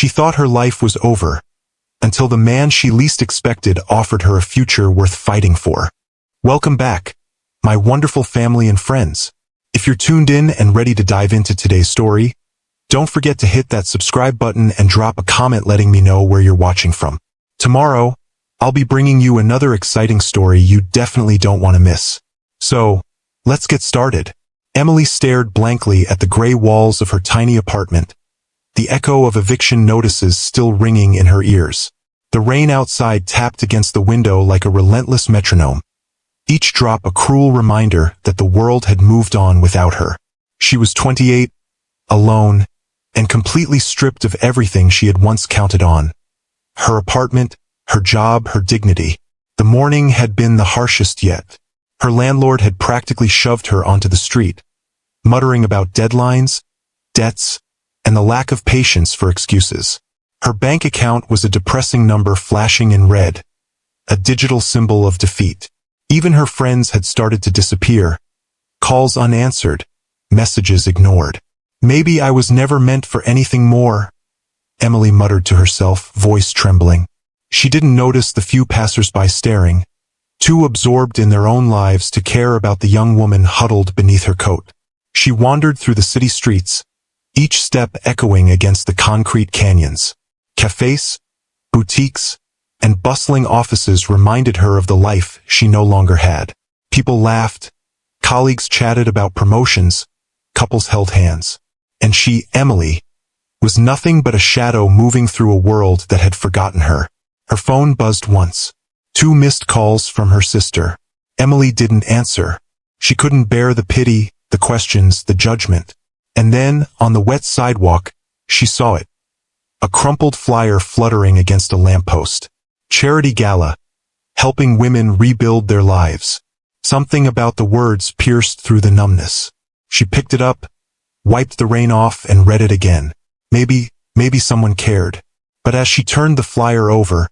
She thought her life was over, until the man she least expected offered her a future worth fighting for. Welcome back, my wonderful family and friends. If you're tuned in and ready to dive into today's story, don't forget to hit that subscribe button and drop a comment letting me know where you're watching from. Tomorrow, I'll be bringing you another exciting story you definitely don't want to miss. So, let's get started. Emily stared blankly at the gray walls of her tiny apartment, the echo of eviction notices still ringing in her ears. The rain outside tapped against the window like a relentless metronome, each drop a cruel reminder that the world had moved on without her. She was 28, alone, and completely stripped of everything she had once counted on. Her apartment, her job, her dignity. The morning had been the harshest yet. Her landlord had practically shoved her onto the street, muttering about deadlines, debts, and the lack of patience for excuses. Her bank account was a depressing number flashing in red, a digital symbol of defeat. Even her friends had started to disappear, calls unanswered, messages ignored. Maybe I was never meant for anything more, Emily muttered to herself, voice trembling. She didn't notice the few passers-by staring, too absorbed in their own lives to care about the young woman huddled beneath her coat. She wandered through the city streets, each step echoing against the concrete canyons. Cafes, boutiques, and bustling offices reminded her of the life she no longer had. People laughed, colleagues chatted about promotions, couples held hands. And she, Emily, was nothing but a shadow moving through a world that had forgotten her. Her phone buzzed once. 2 missed calls from her sister. Emily didn't answer. She couldn't bear the pity, the questions, the judgment. And then, on the wet sidewalk, she saw it. A crumpled flyer fluttering against a lamppost. Charity Gala, helping women rebuild their lives. Something about the words pierced through the numbness. She picked it up, wiped the rain off and read it again. Maybe someone cared. But as she turned the flyer over,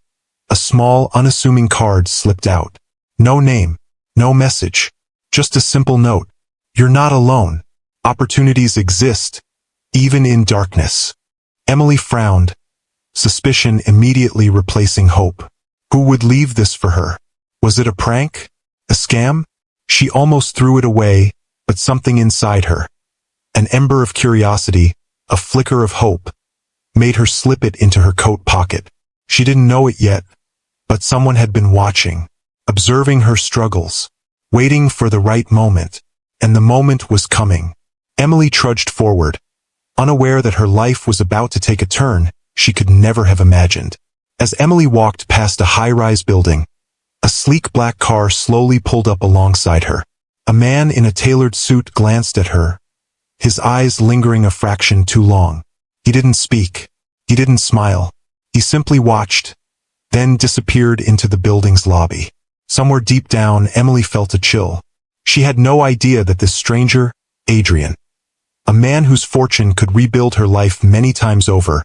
a small, unassuming card slipped out. No name, no message, just a simple note. You're not alone. Opportunities exist, even in darkness. Emily frowned, suspicion immediately replacing hope. Who would leave this for her? Was it a prank? A scam? She almost threw it away, but something inside her, an ember of curiosity, a flicker of hope, made her slip it into her coat pocket. She didn't know it yet, but someone had been watching, observing her struggles, waiting for the right moment, and the moment was coming. Emily trudged forward, unaware that her life was about to take a turn she could never have imagined. As Emily walked past a high-rise building, a sleek black car slowly pulled up alongside her. A man in a tailored suit glanced at her, his eyes lingering a fraction too long. He didn't speak. He didn't smile. He simply watched, then disappeared into the building's lobby. Somewhere deep down, Emily felt a chill. She had no idea that this stranger, Adrian, a man whose fortune could rebuild her life many times over,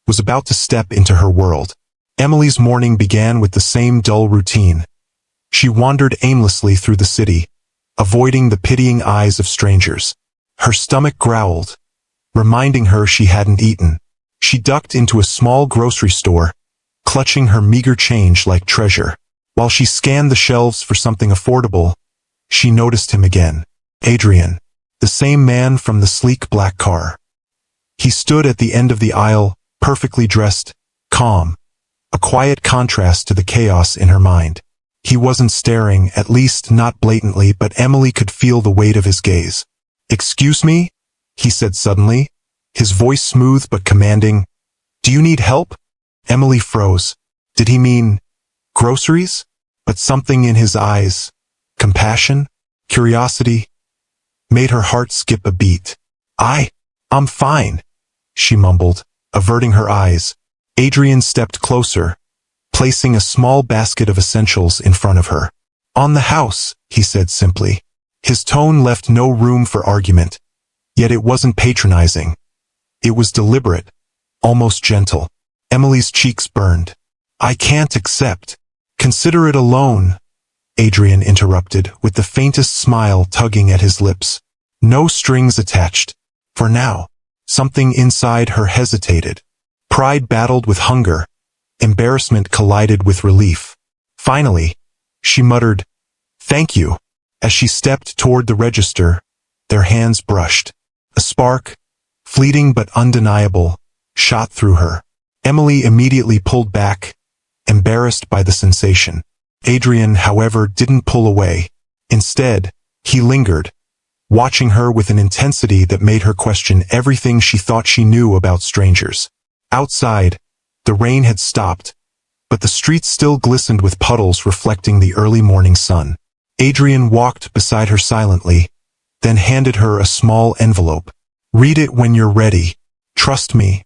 was about to step into her world. Emily's morning began with the same dull routine. She wandered aimlessly through the city, avoiding the pitying eyes of strangers. Her stomach growled, reminding her she hadn't eaten. She ducked into a small grocery store, clutching her meager change like treasure. While she scanned the shelves for something affordable, she noticed him again. Adrian, the same man from the sleek black car. He stood at the end of the aisle, perfectly dressed, calm, a quiet contrast to the chaos in her mind. He wasn't staring, at least not blatantly, but Emily could feel the weight of his gaze. "Excuse me?" he said suddenly, his voice smooth but commanding. "Do you need help?" Emily froze. Did he mean groceries? But something in his eyes, compassion, curiosity, made her heart skip a beat. I'm fine," she mumbled, averting her eyes. Adrian stepped closer, placing a small basket of essentials in front of her. "On the house," he said simply. His tone left no room for argument, yet it wasn't patronizing. It was deliberate, almost gentle. Emily's cheeks burned. "I can't accept. Consider it a loan," Adrian interrupted, with the faintest smile tugging at his lips. No strings attached. For now. Something inside her hesitated. Pride battled with hunger. Embarrassment collided with relief. Finally, she muttered, "Thank you." As she stepped toward the register, their hands brushed. A spark, fleeting but undeniable, shot through her. Emily immediately pulled back, embarrassed by the sensation. Adrian, however, didn't pull away. Instead, he lingered, watching her with an intensity that made her question everything she thought she knew about strangers. Outside, the rain had stopped, but the streets still glistened with puddles reflecting the early morning sun. Adrian walked beside her silently, then handed her a small envelope. "Read it when you're ready. Trust me,"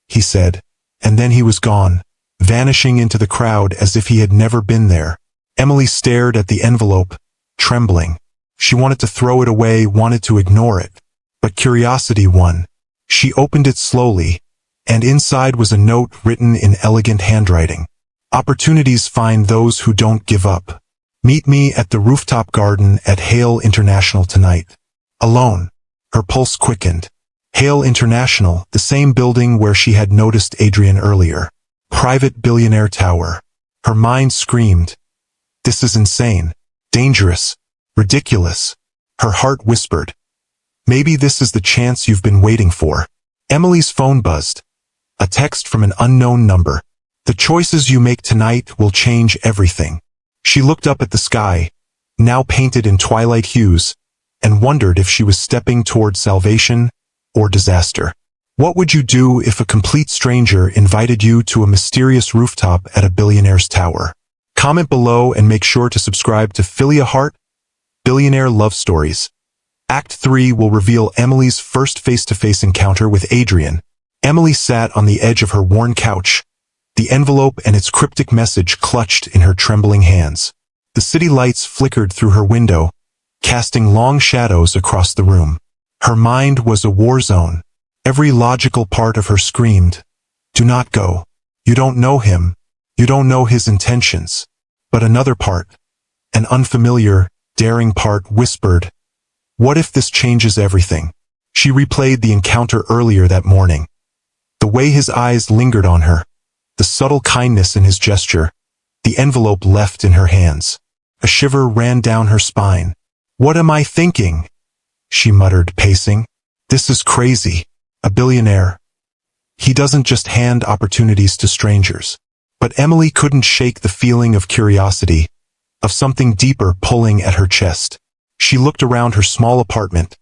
he said, and then he was gone, vanishing into the crowd as if he had never been there. Emily stared at the envelope, trembling. She wanted to throw it away, wanted to ignore it, but curiosity won. She opened it slowly, and inside was a note written in elegant handwriting. "Opportunities find those who don't give up. Meet me at the rooftop garden at Hale International tonight. Alone." Her pulse quickened. Hale International, the same building where she had noticed Adrian earlier. Private Billionaire Tower. Her mind screamed, "This is insane, dangerous, ridiculous." Her heart whispered, "Maybe this is the chance you've been waiting for." Emily's phone buzzed. A text from an unknown number. "The choices you make tonight will change everything." She looked up at the sky, now painted in twilight hues, and wondered if she was stepping toward salvation or disaster. What would you do if a complete stranger invited you to a mysterious rooftop at a billionaire's tower? Comment below and make sure to subscribe to Philia Heart, Billionaire Love Stories. Act 3 will reveal Emily's first face-to-face encounter with Adrian. Emily sat on the edge of her worn couch, the envelope and its cryptic message clutched in her trembling hands. The city lights flickered through her window, casting long shadows across the room. Her mind was a war zone. Every logical part of her screamed, "Do not go. You don't know him. You don't know his intentions." But another part, an unfamiliar, daring part, whispered, "What if this changes everything?" She replayed the encounter earlier that morning. The way his eyes lingered on her, the subtle kindness in his gesture, the envelope left in her hands. A shiver ran down her spine. "What am I thinking?" she muttered, pacing. "This is crazy. A billionaire. He doesn't just hand opportunities to strangers." But Emily couldn't shake the feeling of curiosity, of something deeper pulling at her chest. She looked around her small apartment,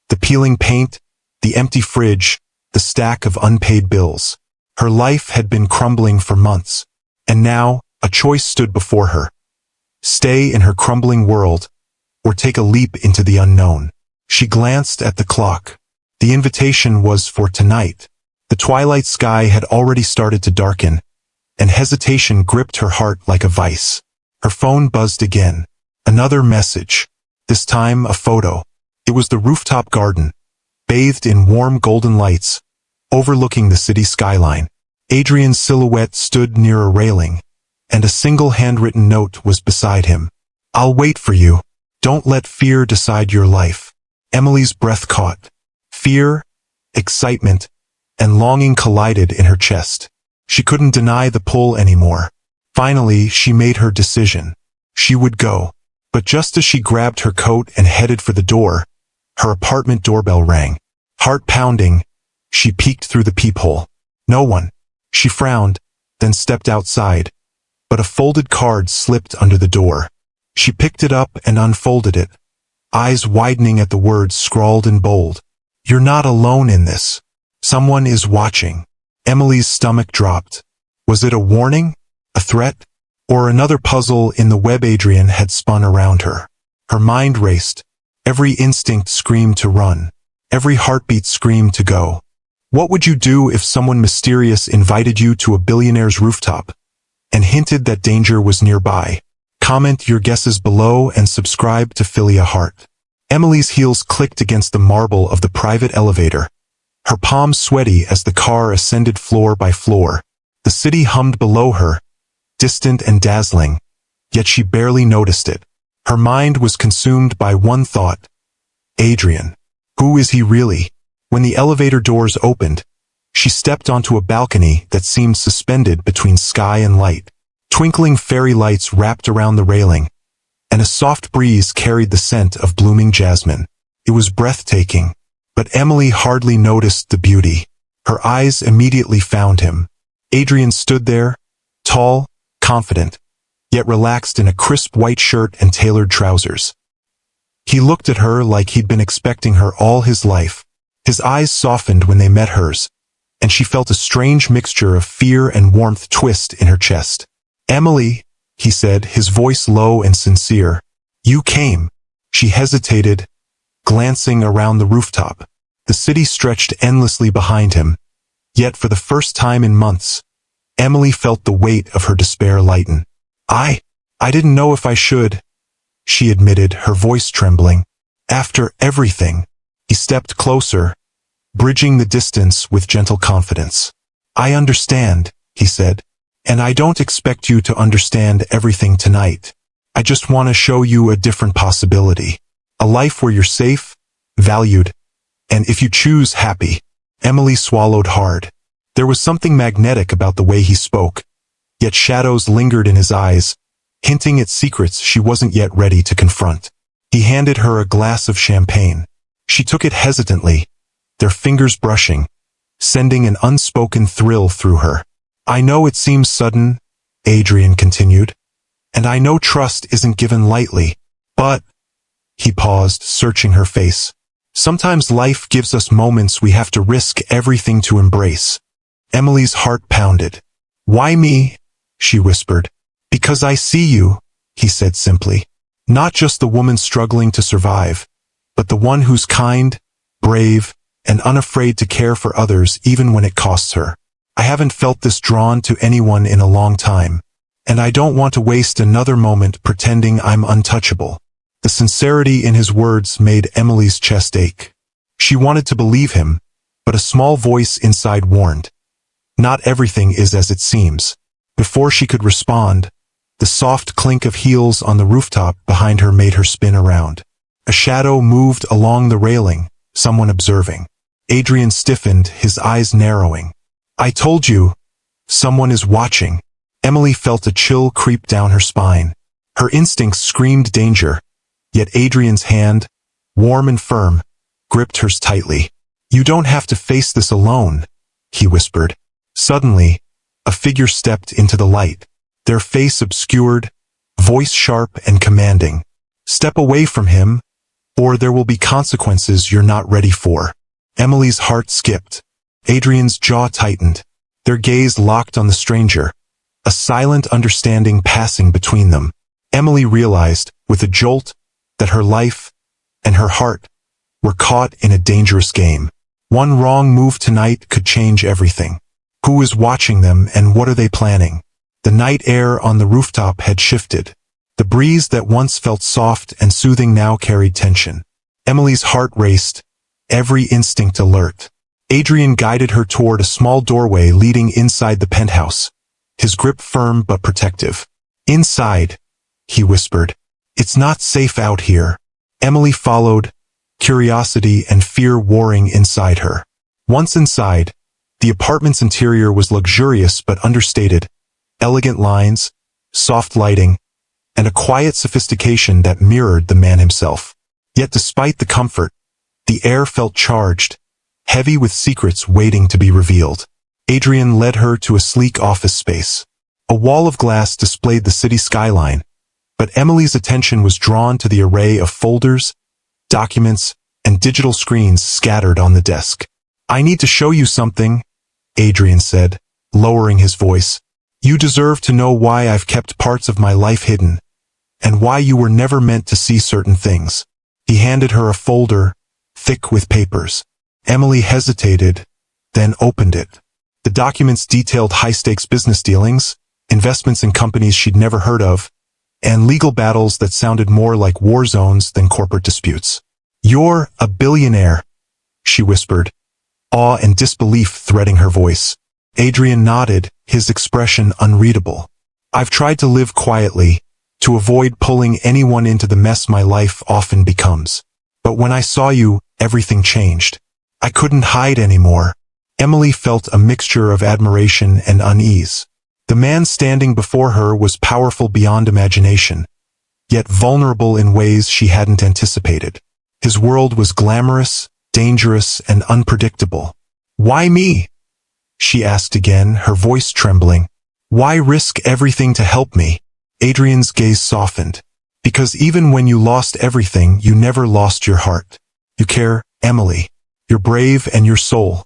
the peeling paint, the empty fridge, the stack of unpaid bills. Her life had been crumbling for months, and now a choice stood before her. Stay in her crumbling world, or take a leap into the unknown. She glanced at the clock. The invitation was for tonight. The twilight sky had already started to darken, and hesitation gripped her heart like a vice. Her phone buzzed again. Another message. This time a photo. It was the rooftop garden, bathed in warm golden lights, overlooking the city skyline. Adrian's silhouette stood near a railing, and a single handwritten note was beside him. "I'll wait for you. Don't let fear decide your life." Emily's breath caught. Fear, excitement, and longing collided in her chest. She couldn't deny the pull anymore. Finally, she made her decision. She would go. But just as she grabbed her coat and headed for the door, her apartment doorbell rang. Heart pounding, she peeked through the peephole. No one. She frowned, then stepped outside. But a folded card slipped under the door. She picked it up and unfolded it, eyes widening at the words scrawled in bold. "You're not alone in this. Someone is watching." Emily's stomach dropped. Was it a warning? A threat? Or another puzzle in the web Adrian had spun around her? Her mind raced. Every instinct screamed to run. Every heartbeat screamed to go. What would you do if someone mysterious invited you to a billionaire's rooftop and hinted that danger was nearby? Comment your guesses below and subscribe to Philia Heart. Emily's heels clicked against the marble of the private elevator, her palms sweaty as the car ascended floor by floor. The city hummed below her, distant and dazzling, yet she barely noticed it. Her mind was consumed by one thought. Adrian. Who is he really? When the elevator doors opened, She stepped onto a balcony that seemed suspended between sky and light. Twinkling fairy lights wrapped around the railing, and a soft breeze carried the scent of blooming jasmine. It was breathtaking, but Emily hardly noticed the beauty. Her eyes immediately found him. Adrian stood there, tall, confident, yet relaxed in a crisp white shirt and tailored trousers. He looked at her like he'd been expecting her all his life. His eyes softened when they met hers, and she felt a strange mixture of fear and warmth twist in her chest. "Emily," he said, his voice low and sincere. "You came." She hesitated, glancing around the rooftop. The city stretched endlessly behind him, yet for the first time in months, Emily felt the weight of her despair lighten. I didn't know if I should," she admitted, her voice trembling. "After everything." He stepped closer, bridging the distance with gentle confidence. "I understand," he said, "and I don't expect you to understand everything tonight. I just want to show you a different possibility. A life where you're safe, valued, and if you choose, happy." Emily swallowed hard. There was something magnetic about the way he spoke, yet shadows lingered in his eyes, hinting at secrets she wasn't yet ready to confront. He handed her a glass of champagne. She took it hesitantly, their fingers brushing, sending an unspoken thrill through her. "I know it seems sudden," Adrian continued, "and I know trust isn't given lightly, but—" He paused, searching her face. "Sometimes life gives us moments we have to risk everything to embrace." Emily's heart pounded. "Why me?" she whispered. "Because I see you," he said simply. "Not just the woman struggling to survive, but the one who's kind, brave, and unafraid to care for others even when it costs her. I haven't felt this drawn to anyone in a long time, and I don't want to waste another moment pretending I'm untouchable." The sincerity in his words made Emily's chest ache. She wanted to believe him, but a small voice inside warned, "Not everything is as it seems." Before she could respond, the soft clink of heels on the rooftop behind her made her spin around. A shadow moved along the railing, someone observing. Adrian stiffened, his eyes narrowing. "I told you, someone is watching." Emily felt a chill creep down her spine. Her instincts screamed danger, yet Adrian's hand, warm and firm, gripped hers tightly. "You don't have to face this alone," he whispered. Suddenly, a figure stepped into the light, their face obscured, voice sharp and commanding. "Step away from him, or there will be consequences you're not ready for." Emily's heart skipped. Adrian's jaw tightened. Their gaze locked on the stranger, a silent understanding passing between them. Emily realized, with a jolt, that her life and her heart were caught in a dangerous game. One wrong move tonight could change everything. Who is watching them, and what are they planning? The night air on the rooftop had shifted. The breeze that once felt soft and soothing now carried tension. Emily's heart raced, every instinct alert. Adrian guided her toward a small doorway leading inside the penthouse, his grip firm but protective. "Inside," he whispered. "It's not safe out here." Emily followed, curiosity and fear warring inside her. Once inside, the apartment's interior was luxurious but understated. Elegant lines, soft lighting, and a quiet sophistication that mirrored the man himself. Yet despite the comfort, the air felt charged, heavy with secrets waiting to be revealed. Adrian led her to a sleek office space. A wall of glass displayed the city skyline, but Emily's attention was drawn to the array of folders, documents, and digital screens scattered on the desk. "I need to show you something," Adrian said, lowering his voice. "You deserve to know why I've kept parts of my life hidden, and why you were never meant to see certain things." He handed her a folder, thick with papers. Emily hesitated, then opened it. The documents detailed high-stakes business dealings, investments in companies she'd never heard of, and legal battles that sounded more like war zones than corporate disputes. "You're a billionaire," she whispered, awe and disbelief threading her voice. Adrian nodded, his expression unreadable. "I've tried to live quietly, to avoid pulling anyone into the mess my life often becomes. But when I saw you, everything changed. I couldn't hide anymore." Emily felt a mixture of admiration and unease. The man standing before her was powerful beyond imagination, yet vulnerable in ways she hadn't anticipated. His world was glamorous, dangerous, and unpredictable. "Why me?" she asked again, her voice trembling. "Why risk everything to help me?" Adrian's gaze softened. "Because even when you lost everything, you never lost your heart. You care, Emily. You're brave and your soul.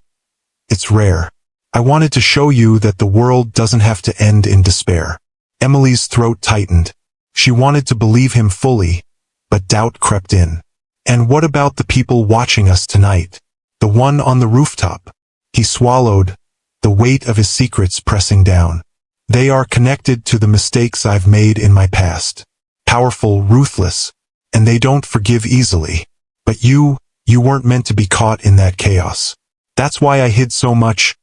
It's rare. I wanted to show you that the world doesn't have to end in despair." Emily's throat tightened. She wanted to believe him fully, but doubt crept in. "And what about the people watching us tonight? The one on the rooftop?" He swallowed, the weight of his secrets pressing down. "They are connected to the mistakes I've made in my past. Powerful, ruthless, and they don't forgive easily. But you weren't meant to be caught in that chaos. That's why I hid so much,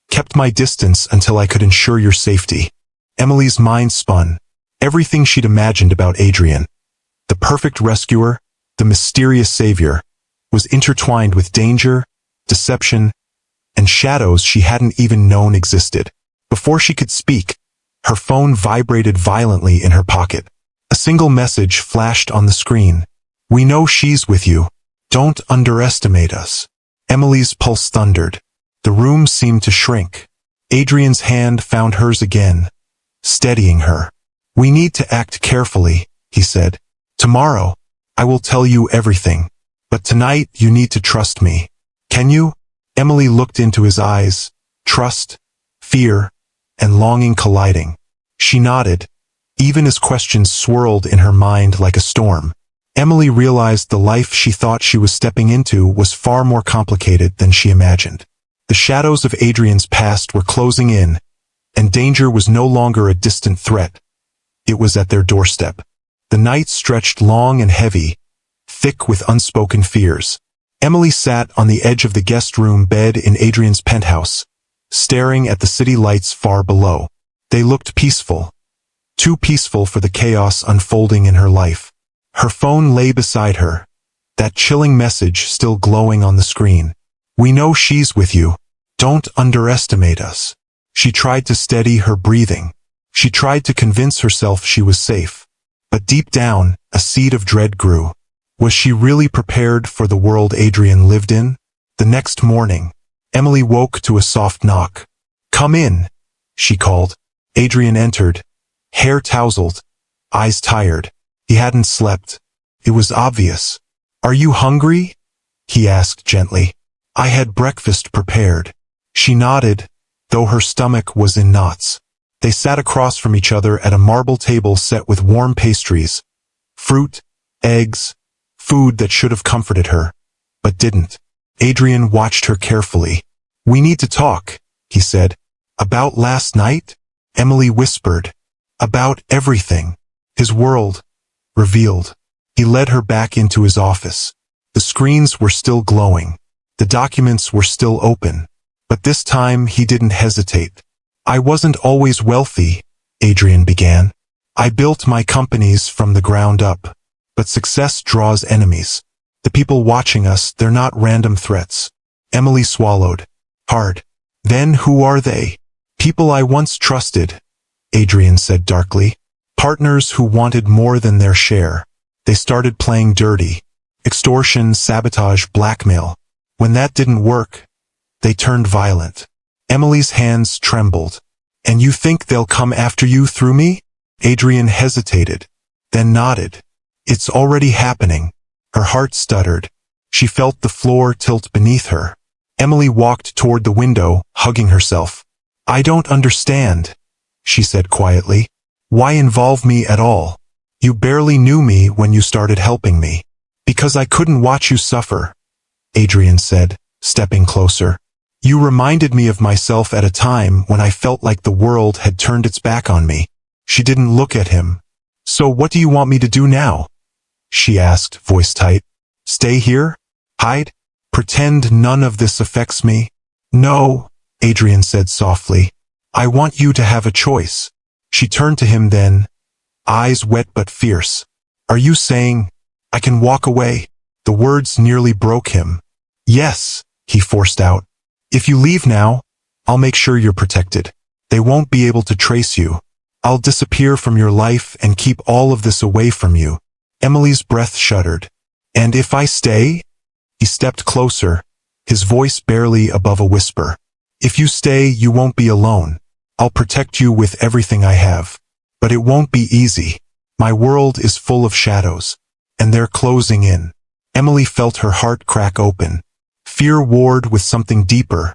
kept my distance until I could ensure your safety." Emily's mind spun. Everything she'd imagined about Adrian, the perfect rescuer, the mysterious savior, was intertwined with danger, deception, and shadows she hadn't even known existed. Before she could speak, her phone vibrated violently in her pocket. A single message flashed on the screen. "We know she's with you. Don't underestimate us." Emily's pulse thundered. The room seemed to shrink. Adrian's hand found hers again, steadying her. "We need to act carefully," he said. "Tomorrow, I will tell you everything. But tonight you need to trust me. Can you?" Emily looked into his eyes, trust, fear, and longing colliding. She nodded, even as questions swirled in her mind like a storm. Emily realized the life she thought she was stepping into was far more complicated than she imagined. The shadows of Adrian's past were closing in, and danger was no longer a distant threat. It was at their doorstep. The night stretched long and heavy, thick with unspoken fears. Emily sat on the edge of the guest room bed in Adrian's penthouse, staring at the city lights far below. They looked peaceful, too peaceful for the chaos unfolding in her life. Her phone lay beside her, that chilling message still glowing on the screen. "We know she's with you. Don't underestimate us." She tried to steady her breathing. She tried to convince herself she was safe. But deep down, a seed of dread grew. Was she really prepared for the world Adrian lived in? The next morning, Emily woke to a soft knock. "Come in," she called. Adrian entered, hair tousled, eyes tired. He hadn't slept. It was obvious. "Are you hungry?" he asked gently. "I had breakfast prepared." She nodded, though her stomach was in knots. They sat across from each other at a marble table set with warm pastries, fruit, eggs, food that should have comforted her, but didn't. Adrian watched her carefully. "We need to talk," he said. "About last night?" Emily whispered. "About everything." His world, revealed. He led her back into his office. The screens were still glowing. The documents were still open. But this time he didn't hesitate. "I wasn't always wealthy," Adrian began. "I built my companies from the ground up. But success draws enemies. The people watching us, they're not random threats." Emily swallowed, hard. "Then who are they?" "People I once trusted," Adrian said darkly. "Partners who wanted more than their share. They started playing dirty. Extortion, sabotage, blackmail. When that didn't work, they turned violent." Emily's hands trembled. "And you think they'll come after you through me?" Adrian hesitated, then nodded. "It's already happening." Her heart stuttered. She felt the floor tilt beneath her. Emily walked toward the window, hugging herself. "I don't understand," she said quietly. "Why involve me at all? You barely knew me when you started helping me." "Because I couldn't watch you suffer," Adrian said, stepping closer. "You reminded me of myself at a time when I felt like the world had turned its back on me." She didn't look at him. "So what do you want me to do now?" she asked, voice tight. "Stay here? Hide? Pretend none of this affects me?" "No," Adrian said softly. "I want you to have a choice." She turned to him then, eyes wet but fierce. "Are you saying I can walk away?" The words nearly broke him. "Yes," he forced out. If you leave now, I'll make sure you're protected. They won't be able to trace you. I'll disappear from your life and keep all of this away from you. Emily's breath shuddered. And if I stay? He stepped closer, his voice barely above a whisper. If you stay, you won't be alone. I'll protect you with everything I have. But it won't be easy. My world is full of shadows, and they're closing in. Emily felt her heart crack open. Fear warred with something deeper,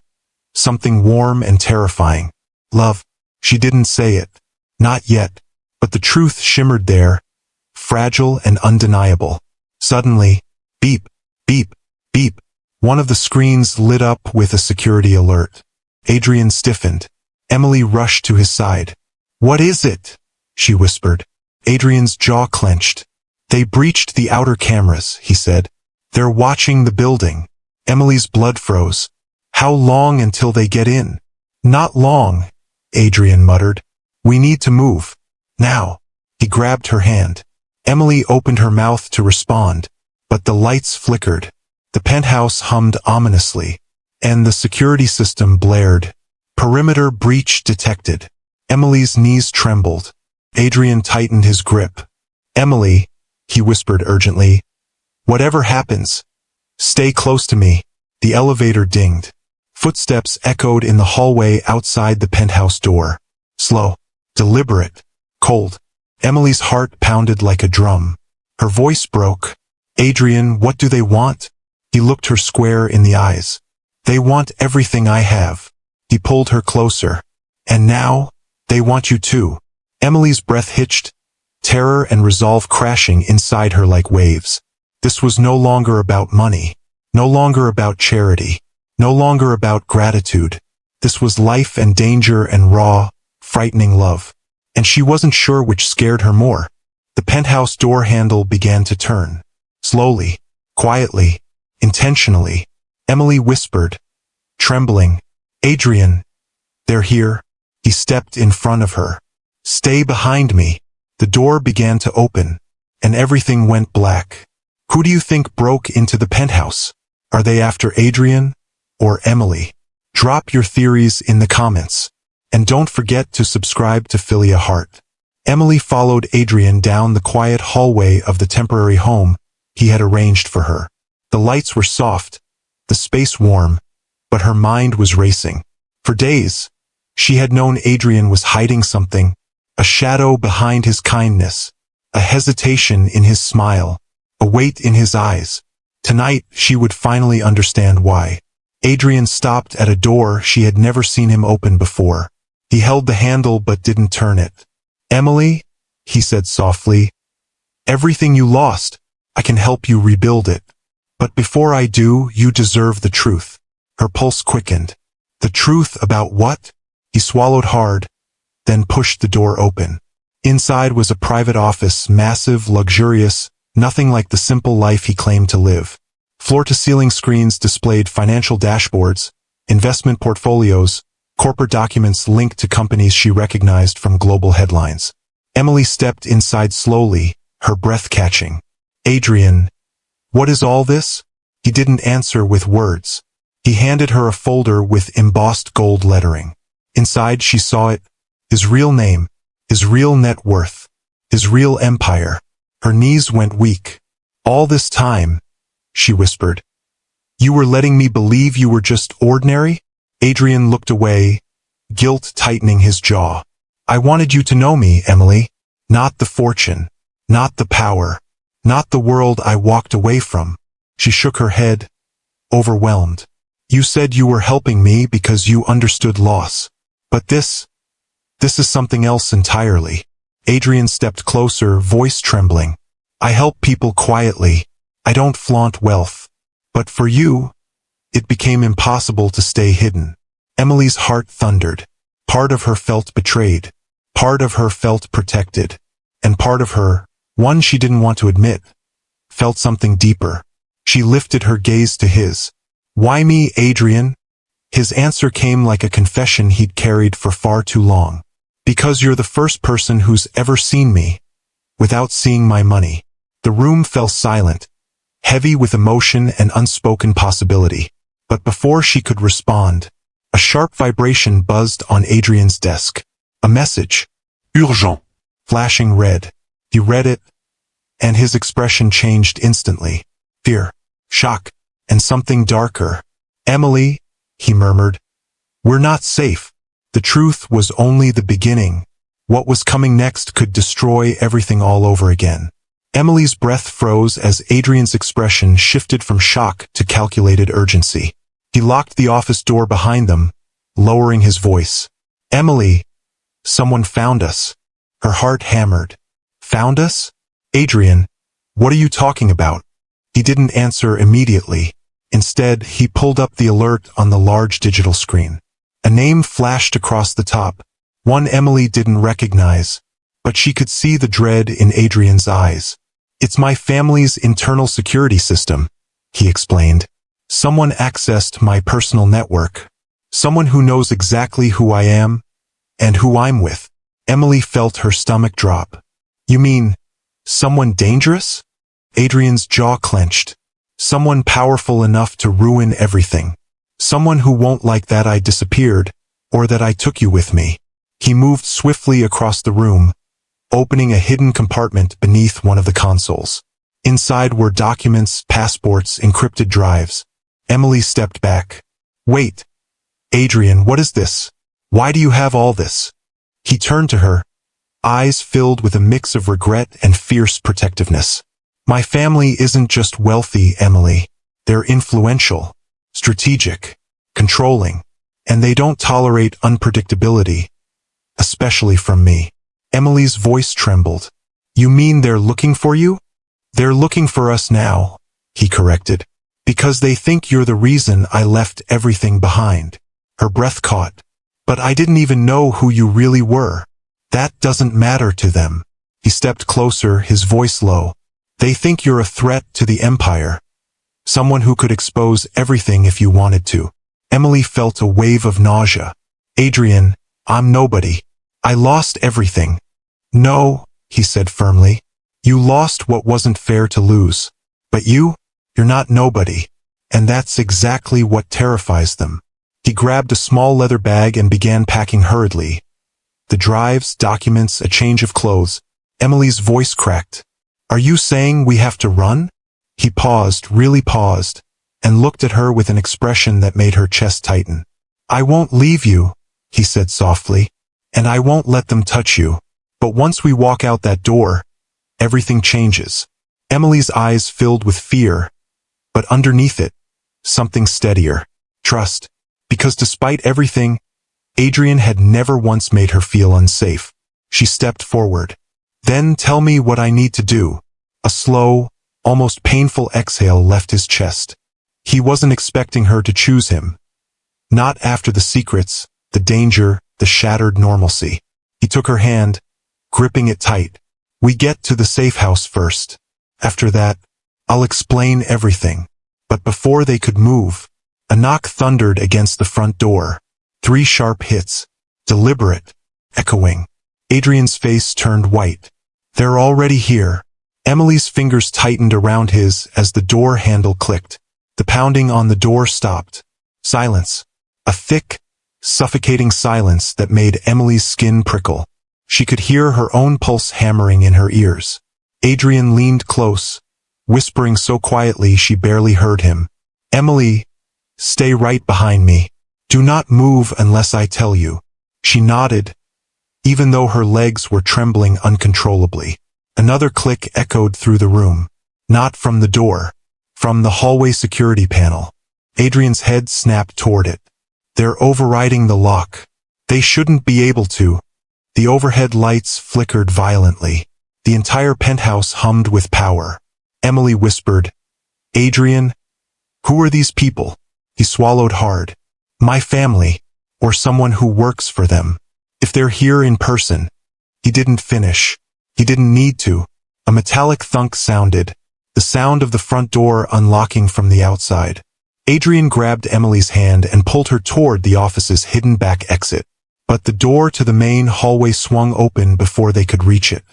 something warm and terrifying. Love. She didn't say it. Not yet. But the truth shimmered there, fragile and undeniable. Suddenly, beep, beep, beep. One of the screens lit up with a security alert. Adrian stiffened. Emily rushed to his side. What is it? She whispered. Adrian's jaw clenched. They breached the outer cameras, he said. They're watching the building. Emily's blood froze. How long until they get in? Not long, Adrian muttered. We need to move. Now. He grabbed her hand. Emily opened her mouth to respond, but the lights flickered. The penthouse hummed ominously, and the security system blared. Perimeter breach detected. Emily's knees trembled. Adrian tightened his grip. Emily, he whispered urgently, whatever happens, stay close to me. The elevator dinged. Footsteps echoed in the hallway outside the penthouse door. Slow, deliberate, cold. Emily's heart pounded like a drum. Her voice broke. Adrian, what do they want? He looked her square in the eyes. They want everything I have. He pulled her closer. And now, they want you too. Emily's breath hitched, terror and resolve crashing inside her like waves. This was no longer about money, no longer about charity, no longer about gratitude. This was life and danger and raw, frightening love. And she wasn't sure which scared her more. The penthouse door handle began to turn. Slowly, quietly, intentionally. Emily whispered, trembling, Adrian, they're here. He stepped in front of her. Stay behind me. The door began to open, and everything went black. Who do you think broke into the penthouse? Are they after Adrian or Emily? Drop your theories in the comments. And don't forget to subscribe to Philia Heart. Emily followed Adrian down the quiet hallway of the temporary home he had arranged for her. The lights were soft, the space warm, but her mind was racing. For days, she had known Adrian was hiding something, a shadow behind his kindness, a hesitation in his smile, a weight in his eyes. Tonight, she would finally understand why. Adrian stopped at a door she had never seen him open before. He held the handle but didn't turn it. Emily, he said softly, everything you lost, I can help you rebuild it. But before I do, you deserve the truth. Her pulse quickened. The truth about what? He swallowed hard, then pushed the door open. Inside was a private office, massive, luxurious, nothing like the simple life he claimed to live. Floor-to-ceiling screens displayed financial dashboards, investment portfolios, corporate documents linked to companies she recognized from global headlines. Emily stepped inside slowly, her breath catching. Adrian, what is all this? He didn't answer with words. He handed her a folder with embossed gold lettering. Inside she saw it, his real name, his real net worth, his real empire. Her knees went weak. All this time, she whispered. You were letting me believe you were just ordinary? Adrian looked away, guilt tightening his jaw. I wanted you to know me, Emily. Not the fortune, not the power, not the world I walked away from. She shook her head, overwhelmed. You said you were helping me because you understood loss. But this is something else entirely. Adrian stepped closer, voice trembling. I help people quietly. I don't flaunt wealth. But for you, it became impossible to stay hidden. Emily's heart thundered. Part of her felt betrayed. Part of her felt protected. And part of her, one she didn't want to admit, felt something deeper. She lifted her gaze to his. Why me, Adrian? His answer came like a confession he'd carried for far too long. Because you're the first person who's ever seen me without seeing my money. The room fell silent, heavy with emotion and unspoken possibility. But before she could respond, a sharp vibration buzzed on Adrian's desk. A message. Urgent. Flashing red. He read it, and his expression changed instantly. Fear, shock, and something darker. Emily, he murmured. We're not safe. The truth was only the beginning. What was coming next could destroy everything all over again. Emily's breath froze as Adrian's expression shifted from shock to calculated urgency. He locked the office door behind them, lowering his voice. Emily, someone found us. Her heart hammered. Found us? Adrian, what are you talking about? He didn't answer immediately. Instead, he pulled up the alert on the large digital screen. A name flashed across the top, one Emily didn't recognize, but she could see the dread in Adrian's eyes. It's my family's internal security system, he explained. Someone accessed my personal network. Someone who knows exactly who I am and who I'm with. Emily felt her stomach drop. You mean, someone dangerous? Adrian's jaw clenched. Someone powerful enough to ruin everything. Someone who won't like that I disappeared, or that I took you with me. He moved swiftly across the room, opening a hidden compartment beneath one of the consoles. Inside were documents, passports, encrypted drives. Emily stepped back. Wait. Adrian, what is this? Why do you have all this? He turned to her, eyes filled with a mix of regret and fierce protectiveness. My family isn't just wealthy, Emily. They're influential, strategic, controlling, and they don't tolerate unpredictability, especially from me. Emily's voice trembled. You mean they're looking for you? They're looking for us now, he corrected, because they think you're the reason I left everything behind. Her breath caught. But I didn't even know who you really were. That doesn't matter to them. He stepped closer, his voice low. They think you're a threat to the empire. Someone who could expose everything if you wanted to. Emily felt a wave of nausea. Adrian, I'm nobody. I lost everything. No, he said firmly. You lost what wasn't fair to lose. But you're not nobody. And that's exactly what terrifies them. He grabbed a small leather bag and began packing hurriedly. The drives, documents, a change of clothes. Emily's voice cracked. Are you saying we have to run? He paused, really paused, and looked at her with an expression that made her chest tighten. I won't leave you, he said softly, and I won't let them touch you. But once we walk out that door, everything changes. Emily's eyes filled with fear, but underneath it, something steadier. Trust. Because despite everything, Adrian had never once made her feel unsafe. She stepped forward. Then tell me what I need to do. A slow, almost painful exhale left his chest. He wasn't expecting her to choose him. Not after the secrets, the danger, the shattered normalcy. He took her hand, gripping it tight. We get to the safe house first. After that, I'll explain everything. But before they could move, a knock thundered against the front door. 3 sharp hits, deliberate, echoing. Adrian's face turned white. They're already here. Emily's fingers tightened around his as the door handle clicked. The pounding on the door stopped. Silence. A thick, suffocating silence that made Emily's skin prickle. She could hear her own pulse hammering in her ears. Adrian leaned close, whispering so quietly she barely heard him. Emily, stay right behind me. Do not move unless I tell you. She nodded, even though her legs were trembling uncontrollably. Another click echoed through the room. Not from the door. From the hallway security panel. Adrian's head snapped toward it. They're overriding the lock. They shouldn't be able to. The overhead lights flickered violently. The entire penthouse hummed with power. Emily whispered, Adrian, who are these people? He swallowed hard. My family, or someone who works for them. If they're here in person. He didn't finish. He didn't need to. A metallic thunk sounded, the sound of the front door unlocking from the outside. Adrian grabbed Emily's hand and pulled her toward the office's hidden back exit. But the door to the main hallway swung open before they could reach it.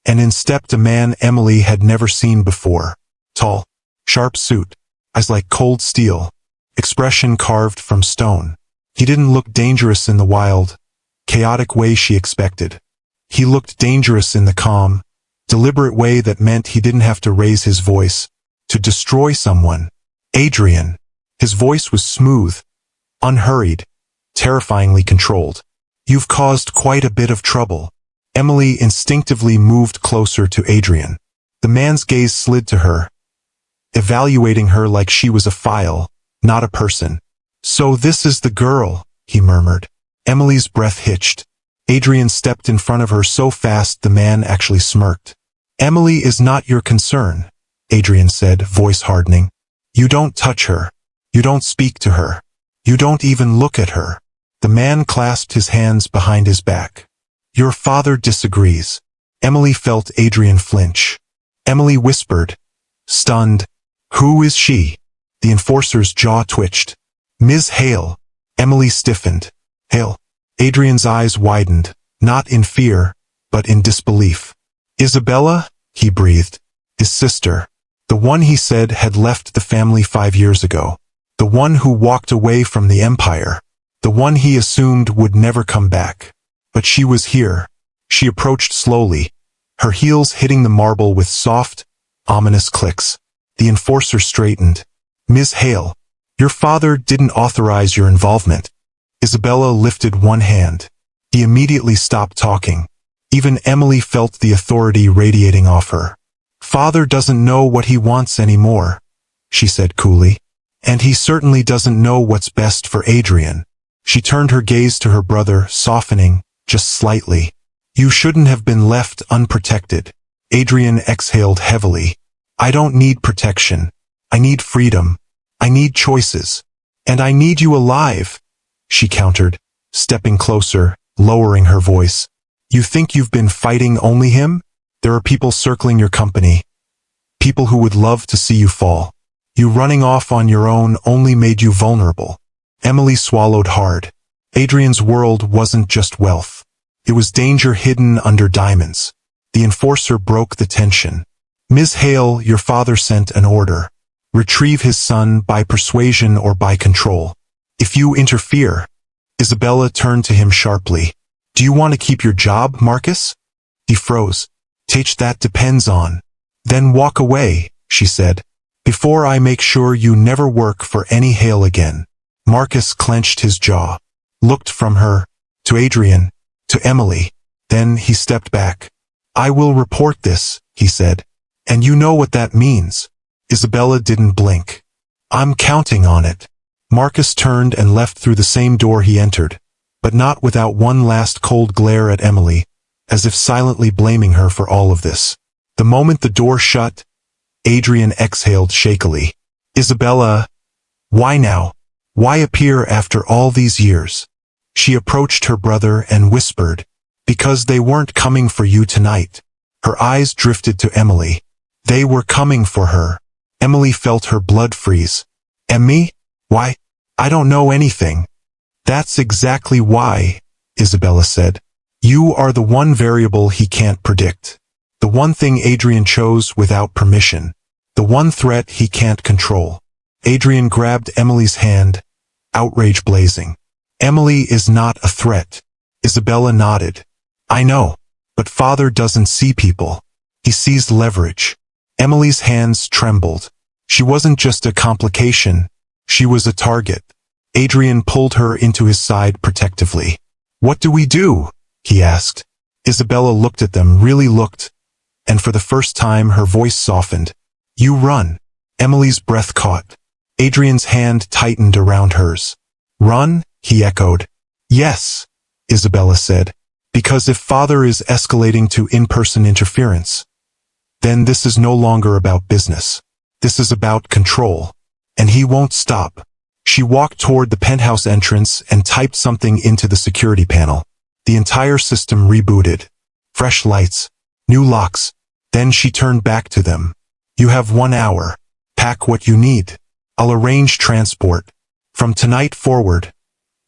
And in stepped a man Emily had never seen before. Tall, sharp suit, eyes like cold steel. expression carved from stone. He didn't look dangerous in the wild, chaotic way she expected. He looked dangerous in the calm, deliberate way that meant he didn't have to raise his voice to destroy someone. Adrian. His voice was smooth, unhurried, terrifyingly controlled. You've caused quite a bit of trouble. Emily instinctively moved closer to Adrian. The man's gaze slid to her, evaluating her like she was a file, not a person. So this is the girl, he murmured. Emily's breath hitched. Adrian stepped in front of her so fast the man actually smirked. Emily is not your concern, Adrian said, voice hardening. You don't touch her. You don't speak to her. You don't even look at her. The man clasped his hands behind his back. Your father disagrees. Emily felt Adrian flinch. Emily whispered, stunned, Who is she? The enforcer's jaw twitched. Ms. Hale. Emily stiffened. Hale. Adrian's eyes widened, not in fear, but in disbelief. Isabella? He breathed. His sister. The one he said had left the family 5 years ago. The one who walked away from the empire. The one he assumed would never come back. But she was here. She approached slowly, her heels hitting the marble with soft, ominous clicks. The enforcer straightened. Ms. Hale, your father didn't authorize your involvement. Isabella lifted one hand. He immediately stopped talking. Even Emily felt the authority radiating off her. Father doesn't know what he wants anymore, she said coolly. And he certainly doesn't know what's best for Adrian. She turned her gaze to her brother, softening, just slightly. You shouldn't have been left unprotected. Adrian exhaled heavily. I don't need protection. I need freedom. I need choices. And I need you alive, she countered, stepping closer, lowering her voice. You think you've been fighting only him? There are people circling your company. People who would love to see you fall. You running off on your own only made you vulnerable. Emily swallowed hard. Adrian's world wasn't just wealth. It was danger hidden under diamonds. The enforcer broke the tension. Ms. Hale, your father sent an order. Retrieve his son by persuasion or by control. If you interfere. Isabella turned to him sharply. Do you want to keep your job, Marcus? He froze. That depends on. Then walk away, she said. Before I make sure you never work for any Hale again. Marcus clenched his jaw, looked from her, to Adrian, to Emily. Then he stepped back. I will report this, he said. And you know what that means. Isabella didn't blink. I'm counting on it. Marcus turned and left through the same door he entered, but not without one last cold glare at Emily, as if silently blaming her for all of this. The moment the door shut, Adrian exhaled shakily. Isabella, why now? Why appear after all these years? She approached her brother and whispered, because they weren't coming for you tonight. Her eyes drifted to Emily. They were coming for her. Emily felt her blood freeze. And me? Why? I don't know anything. That's exactly why, Isabella said. You are the one variable he can't predict. The one thing Adrian chose without permission. The one threat he can't control. Adrian grabbed Emily's hand, outrage blazing. Emily is not a threat. Isabella nodded. I know, but father doesn't see people. He sees leverage. Emily's hands trembled. She wasn't just a complication. She was a target. Adrian pulled her into his side protectively. What do we do? He asked. Isabella looked at them, really looked, and for the first time her voice softened. You run. Emily's breath caught. Adrian's hand tightened around hers. Run? He echoed. Yes, Isabella said, because if father is escalating to in-person interference, then this is no longer about business. This is about control. And he won't stop. She walked toward the penthouse entrance and typed something into the security panel. The entire system rebooted. Fresh lights. New locks. Then she turned back to them. You have 1 hour. Pack what you need. I'll arrange transport. From tonight forward,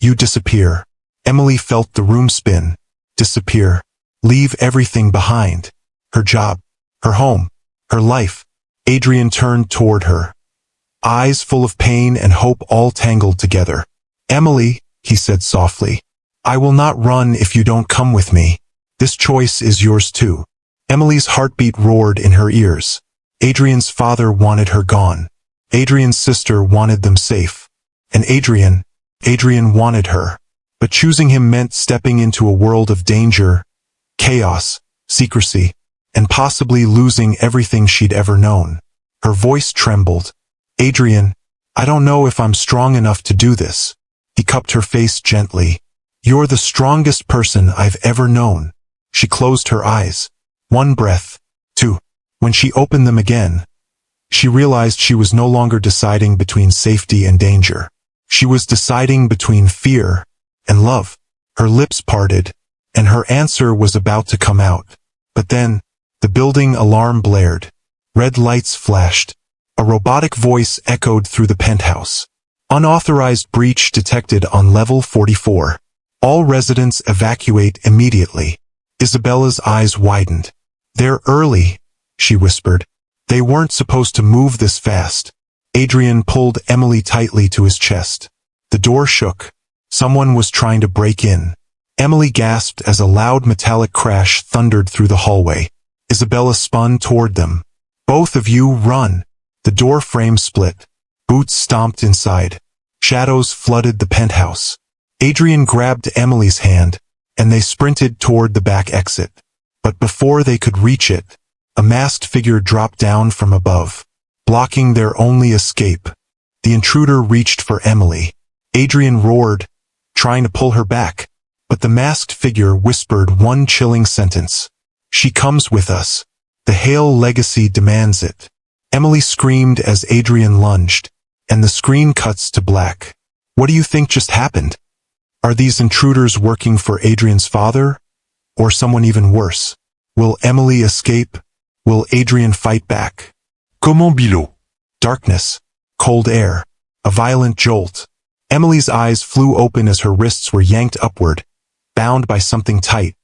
you disappear. Emily felt the room spin. Disappear. Leave everything behind. Her job. Her home. Her life. Adrian turned toward her. eyes full of pain and hope all tangled together. "Emily," he said softly, "I will not run if you don't come with me. This choice is yours too." Emily's heartbeat roared in her ears. Adrian's father wanted her gone. Adrian's sister wanted them safe. And Adrian wanted her. But choosing him meant stepping into a world of danger, chaos, secrecy, and possibly losing everything she'd ever known. Her voice trembled. "Adrian, I don't know if I'm strong enough to do this." He cupped her face gently. "You're the strongest person I've ever known." She closed her eyes. One breath, two. When she opened them again, she realized she was no longer deciding between safety and danger. She was deciding between fear and love. Her lips parted, and her answer was about to come out. But then, the building alarm blared. Red lights flashed. A robotic voice echoed through the penthouse. "Unauthorized breach detected on level 44. All residents evacuate immediately." Isabella's eyes widened. "They're early," she whispered. "They weren't supposed to move this fast." Adrian pulled Emily tightly to his chest. The door shook. Someone was trying to break in. Emily gasped as a loud metallic crash thundered through the hallway. Isabella spun toward them. "Both of you, run!" The door frame split. Boots stomped inside. Shadows flooded the penthouse. Adrian grabbed Emily's hand, and they sprinted toward the back exit. But before they could reach it, a masked figure dropped down from above, blocking their only escape. The intruder reached for Emily. Adrian roared, trying to pull her back, but the masked figure whispered one chilling sentence. "She comes with us. The Hale legacy demands it." Emily screamed as Adrian lunged, and the screen cuts to black. What do you think just happened? Are these intruders working for Adrian's father? Or someone even worse? Will Emily escape? Will Adrian fight back? Comment Bilo? Darkness, cold air, a violent jolt. Emily's eyes flew open as her wrists were yanked upward, bound by something tight.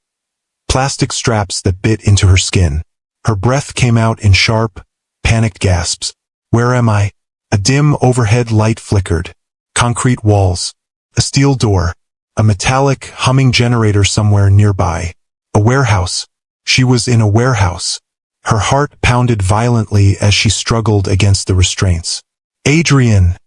Plastic straps that bit into her skin. Her breath came out in sharp, panicked gasps. "Where am I?" A dim overhead light flickered. Concrete walls. A steel door. A metallic, humming generator somewhere nearby. A warehouse. She was in a warehouse. Her heart pounded violently as she struggled against the restraints. "Adrian!"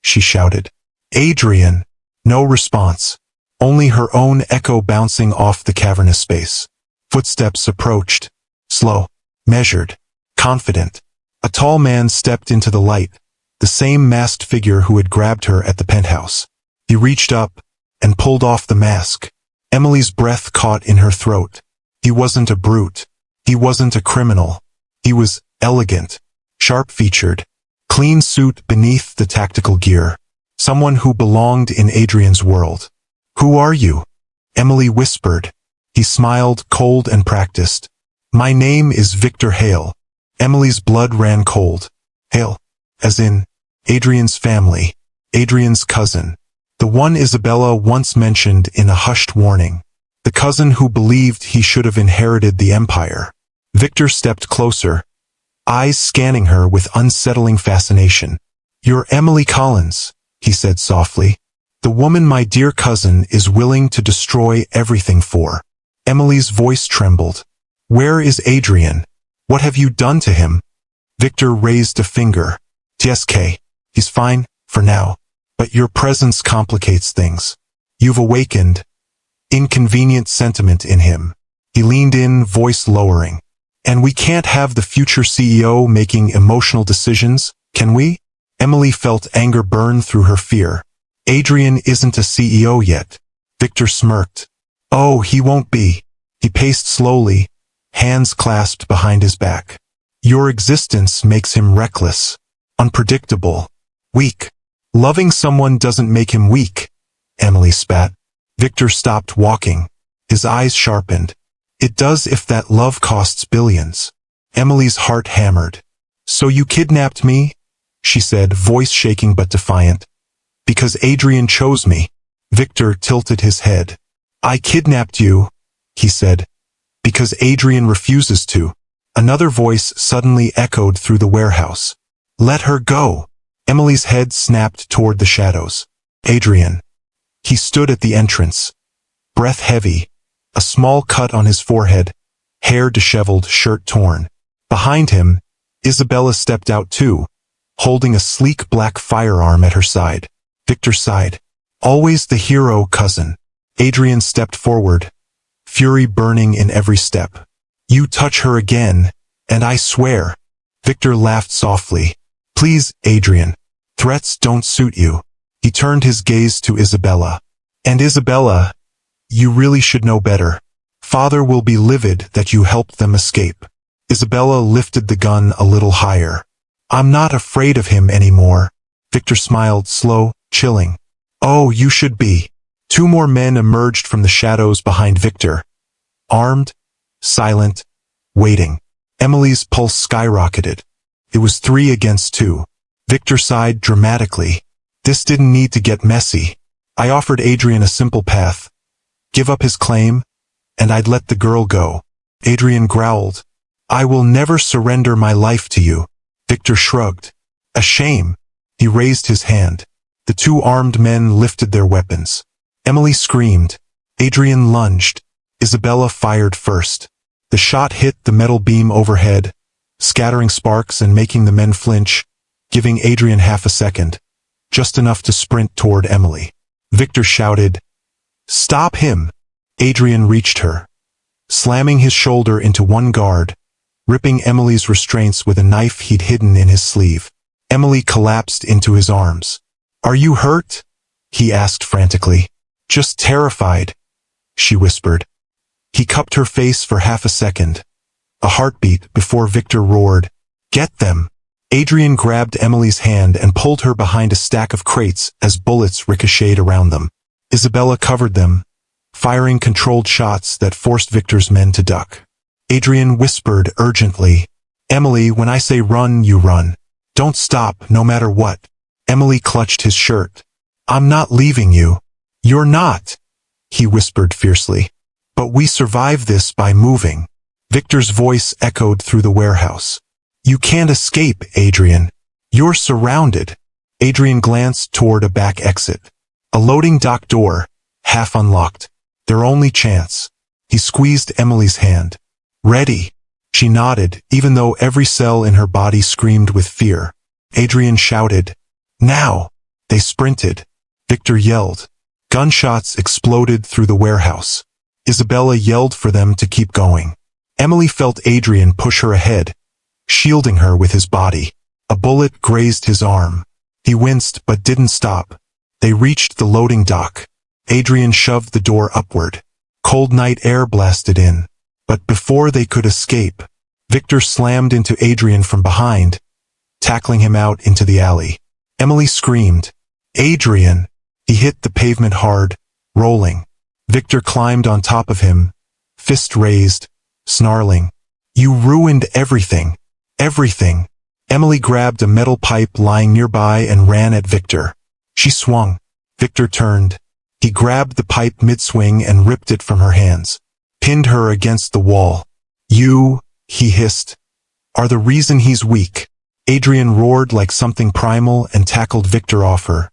she shouted. "Adrian!" No response. Only her own echo bouncing off the cavernous space. Footsteps approached. Slow. Measured. Confident. A tall man stepped into the light, the same masked figure who had grabbed her at the penthouse. He reached up and pulled off the mask. Emily's breath caught in her throat. He wasn't a brute. He wasn't a criminal. He was elegant, sharp-featured, clean suit beneath the tactical gear. Someone who belonged in Adrian's world. "Who are you?" Emily whispered. He smiled, cold and practiced. "My name is Victor Hale." Emily's blood ran cold. Hale, as in Adrian's family, Adrian's cousin. The one Isabella once mentioned in a hushed warning. The cousin who believed he should have inherited the empire. Victor stepped closer, eyes scanning her with unsettling fascination. "You're Emily Collins," he said softly. "The woman my dear cousin is willing to destroy everything for." Emily's voice trembled. "Where is Adrian? What have you done to him?" Victor raised a finger. "TSK. He's fine, for now. But your presence complicates things. You've awakened inconvenient sentiment in him." He leaned in, voice lowering. "And we can't have the future CEO making emotional decisions, can we?" Emily felt anger burn through her fear. "Adrian isn't a CEO yet." Victor smirked. "Oh, he won't be." He paced slowly, hands clasped behind his back. "Your existence makes him reckless, unpredictable, weak." "Loving someone doesn't make him weak," Emily spat. Victor stopped walking. His eyes sharpened. "It does if that love costs billions." Emily's heart hammered. "So you kidnapped me?" she said, voice shaking but defiant. "Because Adrian chose me." Victor tilted his head. "I kidnapped you," he said, "because Adrian refuses to." Another voice suddenly echoed through the warehouse. "Let her go." Emily's head snapped toward the shadows. Adrian. He stood at the entrance, breath heavy, a small cut on his forehead, hair disheveled, shirt torn. Behind him, Isabella stepped out too, holding a sleek black firearm at her side. Victor sighed. Always the hero, cousin. Adrian stepped forward, fury burning in every step. You touch her again, and I swear. Victor laughed softly. Please, Adrian. Threats don't suit you. He turned his gaze to Isabella. And Isabella, you really should know better. Father will be livid that you helped them escape. Isabella lifted the gun a little higher. I'm not afraid of him anymore. Victor smiled, slow, chilling. Oh, you should be. Two more men emerged from the shadows behind Victor. Armed, silent, waiting. Emily's pulse skyrocketed. It was 3 against 2. Victor sighed dramatically. This didn't need to get messy. I offered Adrian a simple path. Give up his claim, and I'd let the girl go. Adrian growled. I will never surrender my life to you. Victor shrugged. A shame. He raised his hand. The 2 armed men lifted their weapons. Emily screamed. Adrian lunged. Isabella fired first. The shot hit the metal beam overhead, scattering sparks and making the men flinch, giving Adrian half a second, just enough to sprint toward Emily. Victor shouted, Stop him! Adrian reached her, slamming his shoulder into one guard, ripping Emily's restraints with a knife he'd hidden in his sleeve. Emily collapsed into his arms. Are you hurt? He asked frantically. Just terrified, she whispered. He cupped her face for half a second, a heartbeat before Victor roared, Get them! Adrian grabbed Emily's hand and pulled her behind a stack of crates as bullets ricocheted around them. Isabella covered them, firing controlled shots that forced Victor's men to duck. Adrian whispered urgently, Emily, when I say run, you run. Don't stop, no matter what. Emily clutched his shirt. I'm not leaving you. You're not, he whispered fiercely. But we survive this by moving. Victor's voice echoed through the warehouse. You can't escape, Adrian. You're surrounded. Adrian glanced toward a back exit. A loading dock door, half unlocked. Their only chance. He squeezed Emily's hand. Ready. She nodded, even though every cell in her body screamed with fear. Adrian shouted, Now! They sprinted. Victor yelled. Gunshots exploded through the warehouse. Isabella yelled for them to keep going. Emily felt Adrian push her ahead, shielding her with his body. A bullet grazed his arm. He winced but didn't stop. They reached the loading dock. Adrian shoved the door upward. Cold night air blasted in. But before they could escape, Victor slammed into Adrian from behind, tackling him out into the alley. Emily screamed, Adrian! He hit the pavement hard, rolling. Victor climbed on top of him, fist raised, snarling. You ruined everything. Everything. Emily grabbed a metal pipe lying nearby and ran at Victor. She swung. Victor turned. He grabbed the pipe mid-swing and ripped it from her hands, pinned her against the wall. You, he hissed, are the reason he's weak. Adrian roared like something primal and tackled Victor off her,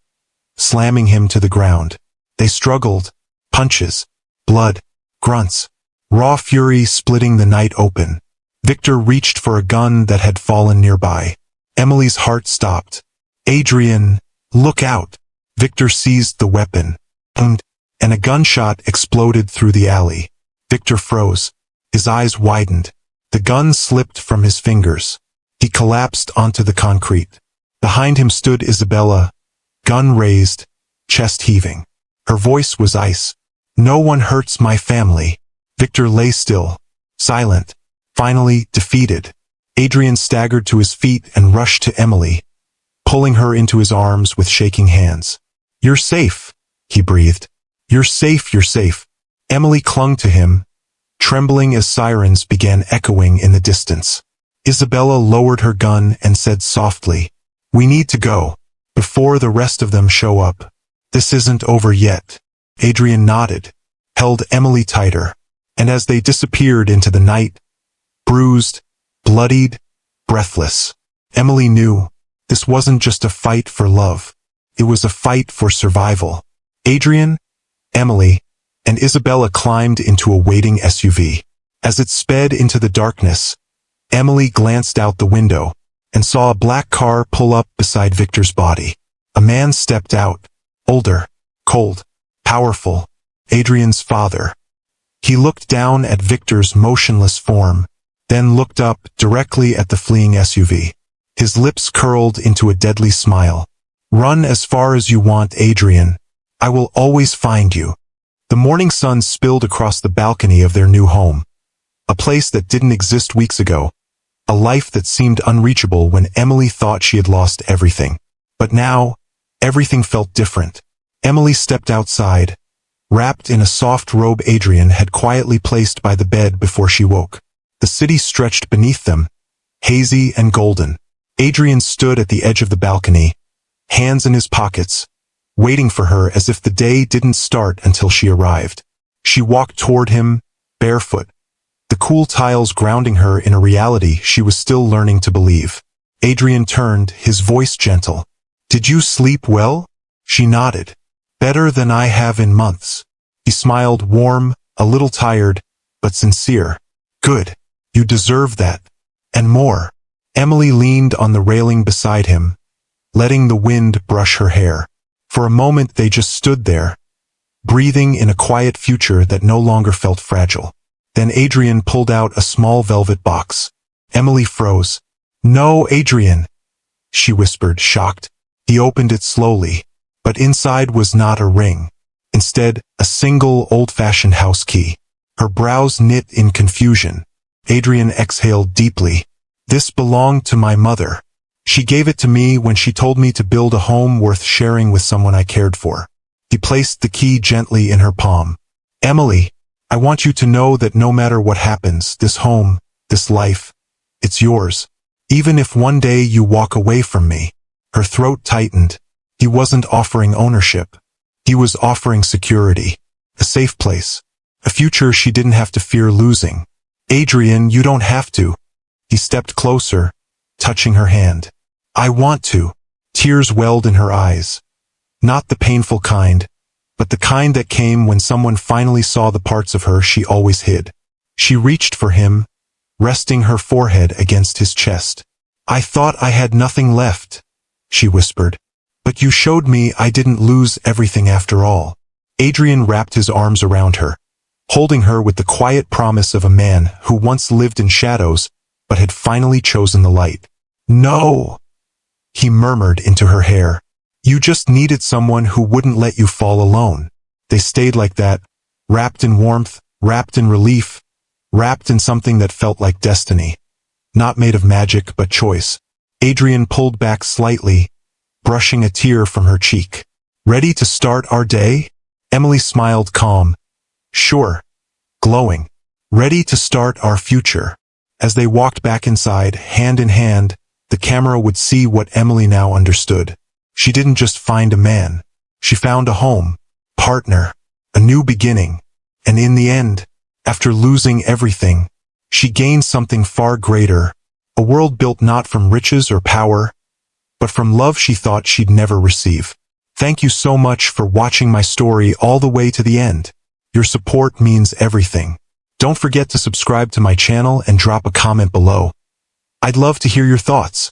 slamming him to the ground. They struggled. Punches, blood, grunts, raw fury splitting the night open. Victor reached for a gun that had fallen nearby. Emily's heart stopped. Adrian, look out! Victor seized the weapon, and a gunshot exploded through the alley. Victor froze. His eyes widened. The gun slipped from his fingers. He collapsed onto the concrete. Behind him stood Isabella, gun raised, chest heaving. Her voice was ice. No one hurts my family. Victor lay still, silent, finally defeated. Adrian staggered to his feet and rushed to Emily, pulling her into his arms with shaking hands. You're safe, he breathed. You're safe, you're safe. Emily clung to him, trembling as sirens began echoing in the distance. Isabella lowered her gun and said softly, We need to go, before the rest of them show up. This isn't over yet. Adrian nodded, held Emily tighter, and as they disappeared into the night, bruised, bloodied, breathless, Emily knew This wasn't just a fight for love. It was a fight for survival. Adrian, Emily, and Isabella climbed into a waiting SUV. As it sped into the darkness, Emily glanced out the window and saw a black car pull up beside Victor's body. A man stepped out, older, cold, powerful, Adrian's father. He looked down at Victor's motionless form, then looked up directly at the fleeing SUV. His lips curled into a deadly smile. "Run as far as you want, Adrian. I will always find you." The morning sun spilled across the balcony of their new home. A place that didn't exist weeks ago. A life that seemed unreachable when Emily thought she had lost everything. But now, everything felt different. Emily stepped outside, wrapped in a soft robe Adrian had quietly placed by the bed before she woke. The city stretched beneath them, hazy and golden. Adrian stood at the edge of the balcony, hands in his pockets, waiting for her as if the day didn't start until she arrived. She walked toward him, barefoot, the cool tiles grounding her in a reality she was still learning to believe. Adrian turned, his voice gentle. "Did you sleep well?" She nodded. "Better than I have in months." He smiled, warm, a little tired, but sincere. "Good. You deserve that. And more." Emily leaned on the railing beside him, letting the wind brush her hair. For a moment they just stood there, breathing in a quiet future that no longer felt fragile. Then Adrian pulled out a small velvet box. Emily froze. "No, Adrian," she whispered, shocked. He opened it slowly, but inside was not a ring. Instead, a single old-fashioned house key. Her brows knit in confusion. Adrian exhaled deeply. "This belonged to my mother. She gave it to me when she told me to build a home worth sharing with someone I cared for." He placed the key gently in her palm. "Emily, I want you to know that no matter what happens, this home, this life, it's yours. Even if one day you walk away from me." Her throat tightened. He wasn't offering ownership. He was offering security. A safe place. A future she didn't have to fear losing. "Adrian, you don't have to." He stepped closer, touching her hand. "I want to." Tears welled in her eyes. Not the painful kind, but the kind that came when someone finally saw the parts of her she always hid. She reached for him, resting her forehead against his chest. "I thought I had nothing left," she whispered. "But you showed me I didn't lose everything after all." Adrian wrapped his arms around her, holding her with the quiet promise of a man who once lived in shadows but had finally chosen the light. "No," he murmured into her hair. "You just needed someone who wouldn't let you fall alone." They stayed like that, wrapped in warmth, wrapped in relief, wrapped in something that felt like destiny. Not made of magic, but choice. Adrian pulled back slightly, brushing a tear from her cheek. "Ready to start our day?" Emily smiled, calm. "Sure." Glowing. "Ready to start our future." As they walked back inside, hand in hand, the camera would see what Emily now understood. She didn't just find a man. She found a home, partner, a new beginning. And in the end, after losing everything, she gained something far greater, a world built not from riches or power, but from love she thought she'd never receive. Thank you so much for watching my story all the way to the end. Your support means everything. Don't forget to subscribe to my channel and drop a comment below. I'd love to hear your thoughts.